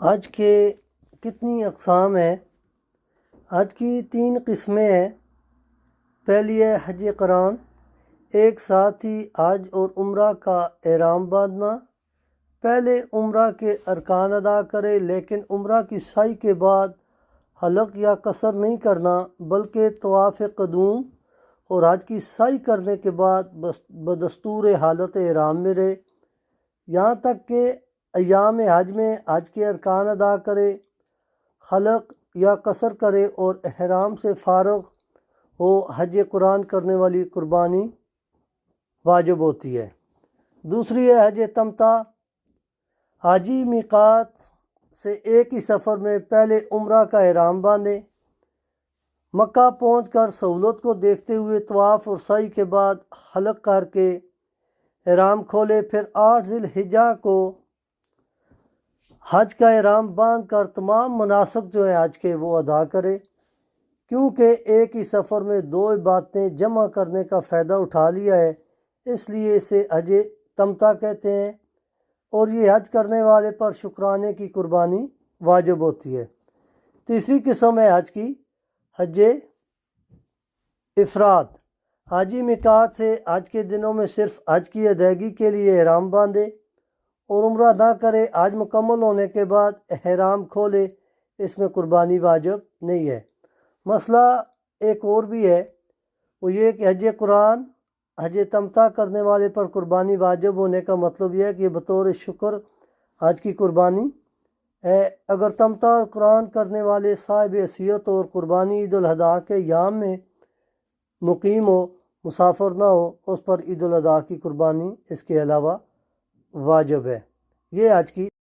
حج کے کتنی اقسام ہیں؟ حج کی 3 قسمیں ہیں۔ پہلی ہے حج قران، ایک ساتھ ہی حج اور عمرہ کا احرام باندھنا۔ پہلے عمرہ کے ارکان ادا کرے لیکن عمرہ کی سعی کے بعد حلق یا قصر نہیں کرنا، بلکہ طواف قدوم اور حج کی سعی کرنے کے بعد بدستور حالت احرام میں رہے، یہاں تک کہ ایام حج میں حج کے ارکان ادا کرے، حلق یا قصر کرے اور احرام سے فارغ ہو حج قران کرنے والی قربانی واجب ہوتی ہے۔ دوسری ہے حج تمتع۔ حاجی میقات سے ایک ہی سفر میں پہلے عمرہ کا احرام باندھے، مکہ پہنچ کر سہولت کو دیکھتے ہوئے طواف اور سعی کے بعد حلق کر کے احرام کھولے، پھر 8 ذی الحجہ کو حج کا احرام باندھ کر تمام مناسک جو ہیں حج کے وہ ادا کرے۔ کیونکہ ایک ہی سفر میں 2 عبادتیں جمع کرنے کا فائدہ اٹھا لیا ہے، اس لیے اسے حج تمتع کہتے ہیں، اور یہ حج کرنے والے پر شکرانے کی قربانی واجب ہوتی ہے۔ تیسری قسم ہے حج کی حج افراد۔ حاجی میقات سے حج کے دنوں میں صرف حج کی ادائیگی کے لیے احرام باندھے اور عمرہ نہ کرے، حج مکمل ہونے کے بعد احرام کھولے، اس میں قربانی واجب نہیں ہے۔ مسئلہ ایک اور بھی ہے، وہ یہ کہ حج قران حج تمتع کرنے والے پر قربانی واجب ہونے کا مطلب یہ ہے کہ بطور شکر حج کی قربانی ہے۔ اگر تمتع اور قران کرنے والے صاحب حیثیت اور قربانی عید الاضحیٰ کے ایام میں مقیم ہو، مسافر نہ ہو، اس پر عید الاضحیٰ کی قربانی اس کے علاوہ واجب ہے۔ یہ حج کی